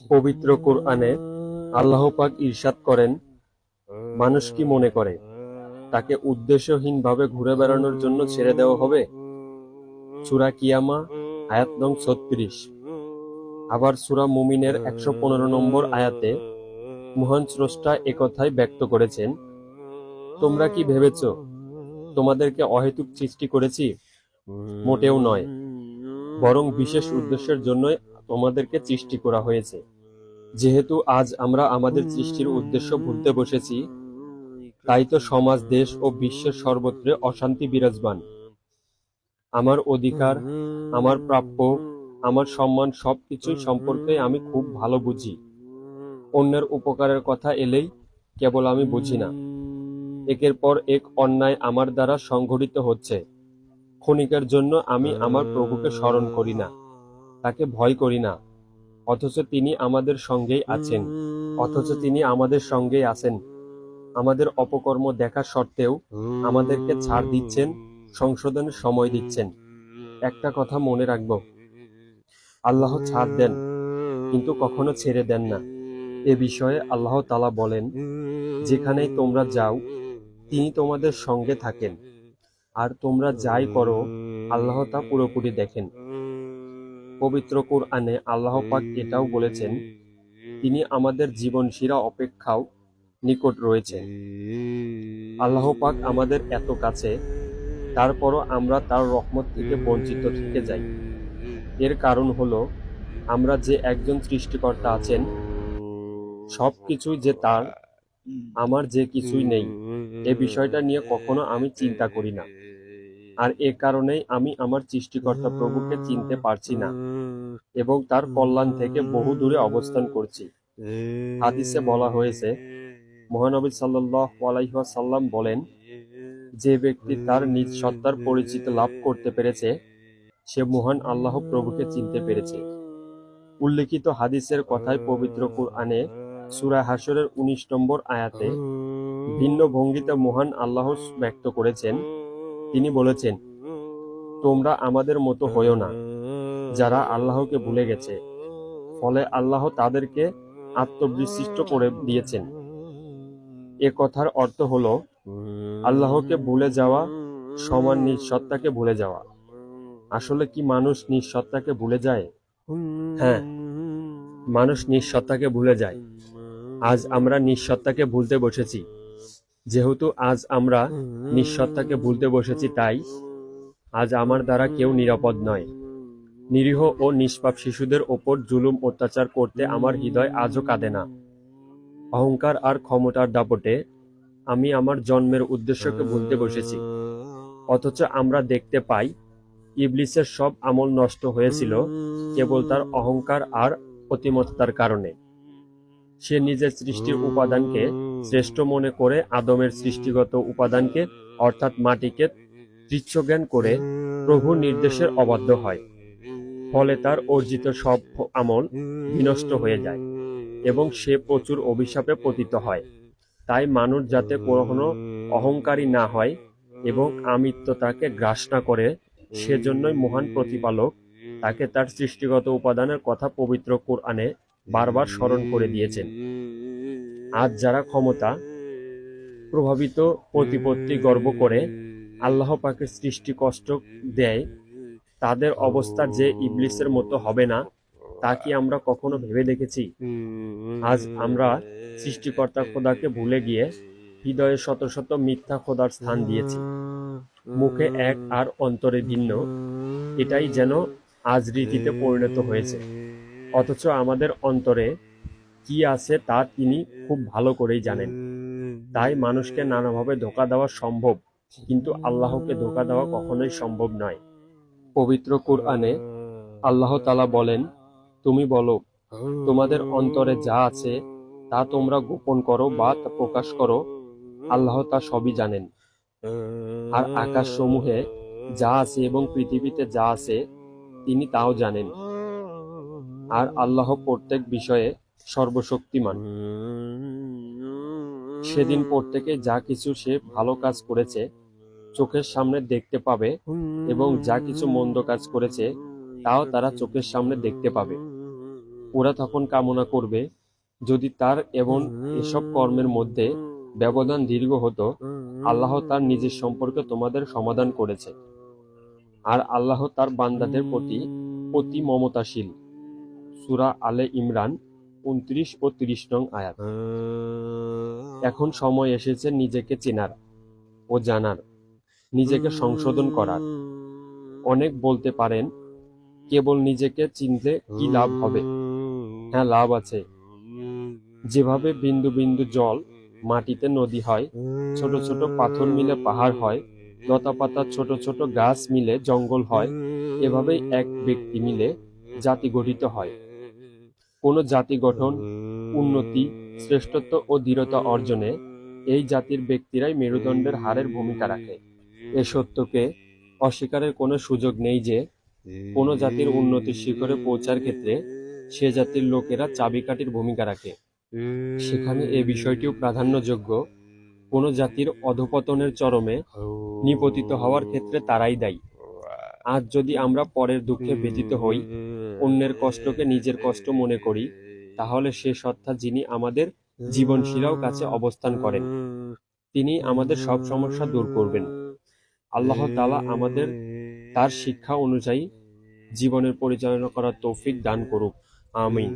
পবিত্র কোরআনে আল্লাহ পাক ইরশাদ করেন, মানুষ কি মনে করে তাকে উদ্দেশ্যহীনভাবে ঘুরে বেড়ানোর জন্য ছেড়ে দেওয়া হবে? সূরা কিয়ামা আয়াত নং ৩৬। আবার সূরা মুমিনের ১১৫ নম্বর আয়াতে মহান স্রষ্টা একথাই ব্যক্ত করেছেন, তোমরা কি ভেবেছ তোমাদেরকে অহেতুক সৃষ্টি করেছি? মোটেও নয়, বরং বিশেষ উদ্দেশ্যের জন্যই তোমাদেরকে সৃষ্টি করা হয়েছে। যেহেতু আজ আমরা আমাদের সৃষ্টির উদ্দেশ্য ভুলতে বসেছি, তাই তো সমাজ, দেশ ও বিশ্বের সর্বত্রে অশান্তি বিরাজমান। আমার অধিকার, আমার প্রাপ্য, আমার সম্মান সবকিছুই সম্পর্কে আমি খুব ভালো বুঝি। অন্যের উপকারের কথা এলেই কেবল আমি বুঝি না। একের পর এক অন্যায় আমার দ্বারা সংঘটিত হচ্ছে। ক্ষণিকের জন্য আমি আমার প্রভুকে স্মরণ করি না, তাকে ভয় করি না, অথচ তিনি আমাদের সঙ্গেই আছেন। আমাদের অপকর্ম দেখা সত্ত্বেও আমাদেরকে ছাড় দিচ্ছেন, সংশোধনের সময় দিচ্ছেন। একটা কথা মনে রাখব, আল্লাহ ছাড় দেন কিন্তু কখনো ছেড়ে দেন না। এ বিষয়ে আল্লাহ তাআলা বলেন, যেখানেই তোমরা যাও তিনি তোমাদের সঙ্গে থাকেন, আর তোমরা যাই করো আল্লাহ তা পুরোপুরি দেখেন। পবিত্র কোরআনে আল্লাহ পাক এটাও বলেছেন, তিনি আমাদের জীবনশিরা অপেক্ষাও নিকট রয়েছেন। আল্লাহ পাক আমাদের এত কাছে, তারপরও আমরা তার রহমত থেকে বঞ্চিত থেকে যাই। এর কারণ হলো, আমরা যে একজন সৃষ্টিকর্তা আছেন, সব কিছুই যে তার, আমার যে কিছুই নেই, এ বিষয়টা নিয়ে কখনো আমি চিন্তা করি না। আর এ কারণেই আমি আমার সৃষ্টিকর্তা প্রভুকে চিনতে পারছি না এবং তার কল্যাণ থেকে বহু দূরে অবস্থান করছি। হাদিসে বলা হয়েছে, মহানবী সাল্লাল্লাহু আলাইহি ওয়াসাল্লাম বলেন, যে ব্যক্তি তার নিজ সত্তার পরিচিতি লাভ করতে পেরেছে, সে মহান আল্লাহ প্রভুকে চিনতে পেরেছে। উল্লেখিত হাদিসের কথায় পবিত্র কোরআনে সূরা হাশরের ১৯ নম্বর আয়াতে ভিন্ন ভঙ্গিতে মহান আল্লাহ ব্যক্ত করেছেন। তিনি বলেছেন, তোমরা আমাদের মতো হইও না, যারা আল্লাহকে ভুলে গেছে, ফলে আল্লাহ তাদেরকে আত্মবিশিষ্ট করে দিয়েছেন। এ কথার অর্থ হলো, আল্লাহকে ভুলে যাওয়া সমান নিজ সত্তাকে ভুলে যাওয়া। আসলে কি মানুষ নিজ সত্তাকে ভুলে যায়? হ্যাঁ, মানুষ নিজ সত্তাকে ভুলে যায়। আজ আমরা নিজ সত্তাকে ভুলতে বসেছি। যেহেতু আজ আমরা নিজ সত্তাকে ভুলতে বসেছি, তাই আজ আমার দ্বারা কেউ নিরাপদ নয়। নিরীহ ও নিষ্পাপ শিশুদের ওপর জুলুম অত্যাচার করতে আমার হৃদয় আজও কাঁদে না। অহংকার আর ক্ষমতার দাপটে আমি আমার জন্মের উদ্দেশ্যকে ভুলতে বসেছি। অথচ আমরা দেখতে পাই, ইবলিসের সব আমল নষ্ট হয়েছিল কেবল তার অহংকার আর অতিমত্তার কারণে। সে নিজের সৃষ্টির উপাদানকে শ্রেষ্ঠ মনে করে আদমের সৃষ্টিগত উপাদানকে অর্থাৎ মাটিকে তুচ্ছজ্ঞান করে প্রভুর নির্দেশের অবাধ্য হয়। ফলে তার অর্জিত সব আমল বিনষ্ট হয়ে যায় এবং সে প্রচুর অভিশাপে পতিত হয়। তাই মানুষ যাতে কখনো অহংকারী না হয় এবং আমিত্বতাকে গ্রাস না করে, সেজন্যই মহান প্রতিপালক তাকে তার সৃষ্টিগত উপাদানের কথা পবিত্র কোরআনে বারবার স্মরণ করে দিয়েছেন। আজ যারা ক্ষমতা প্রভাবিত প্রতিপত্তি গর্ব করে আল্লাহ পাকের সৃষ্টি কষ্ট দেয়, তাদের অবস্থা যে ইবলিসের মতো হবে না, তা কি আমরা কখনো ভেবে দেখেছি? আজ আমরা সৃষ্টিকর্তা খোদাকে ভুলে গিয়ে হৃদয়ে শত শত মিথ্যা খোদার স্থান দিয়েছি। মুখে এক আর অন্তরে ভিন্ন, এটাই যেন আজ রীতিতে পরিণত হয়েছে। অথচ আমাদের অন্তরে কি আছে তা তিনি খুব ভালো করেই জানেন। তাই মানুষকে নানাভাবে ধোঁকা দেওয়া সম্ভব, কিন্তু আল্লাহকে ধোঁকা দেওয়া কখনোই সম্ভব নয়। পবিত্র কোরআনে আল্লাহ তাআলা বলেন, তুমি বলো, তোমাদের অন্তরে যা আছে তা তোমরা গোপন করো বা তা প্রকাশ করো, আল্লাহ তা সবই জানেন। আর আকাশসমূহে যা আছে এবং পৃথিবীতে যা আছে তিনি তাও জানেন। আর আল্লাহ প্রত্যেক বিষয়ে সর্বশক্তিমান। সেদিন প্রত্যেকে যা কিছু সে ভালো কাজ করেছে চোখের সামনে দেখতে পাবে এবং যা কিছু মন্দ কাজ করেছে তাও তারা চোখের সামনে দেখতে পাবে। ওরা তখন কামনা করবে যদি তার এবং এসব কর্মের মধ্যে ব্যবধান দীর্ঘ হতো। আল্লাহ তার নিজের সম্পর্কে তোমাদের সমাধান করেছে, আর আল্লাহ তার বান্দাদের প্রতি অতি মমতাশীল। সূরা আলে ইমরান 29 ও 30 নং আয়াত। এখন সময় এসেছে নিজেকে চেনার ও জানার, নিজেকে সংশোধন করার। অনেক বলতে পারেন, কেবল নিজেকে চিনলে কি লাভ হবে? হ্যাঁ, লাভ আছে। যেভাবে বিন্দু বিন্দু জল মাটিতে নদী হয়, ছোট ছোট পাথর মিলে পাহাড় হয়, লতাপাতা ছোট ছোট গাছ মিলে জঙ্গল হয়, এভাবেই এক ব্যক্তি মিলে জাতি গঠিত হয়। কোনো জাতি গঠন, উন্নতি, শ্রেষ্ঠত্ব ও দৃঢ়তা অর্জনে এই জাতির ব্যক্তিরাই মেরুদণ্ডের হাড়ের ভূমিকা রাখে। এ সত্যকে অস্বীকারের কোনো সুযোগ নেই যে কোনো জাতির উন্নতির শিখরে পৌঁছার ক্ষেত্রে সে জাতির লোকেরা চাবিকাঠির ভূমিকা রাখে। সেখানে এ বিষয়টিও প্রাধান্যযোগ্য, কোনো জাতির অধঃপতনের চরমে নিপতিত হওয়ার ক্ষেত্রে তারাই দায়ী। আজ যদি আমরা পরের দুঃখে ব্যথিত হই, অন্যের কষ্টকে নিজের কষ্ট মনে করি, তাহলে সে সত্তা যিনি আমাদের জীবনশিলাও কাছে অবস্থান করেন, তিনি আমাদের সব সমস্যা দূর করবেন। আল্লাহ তাআলা আমাদের তার শিক্ষা অনুযায়ী জীবনের পরিচালনা করার তৌফিক দান করুক। আমিন।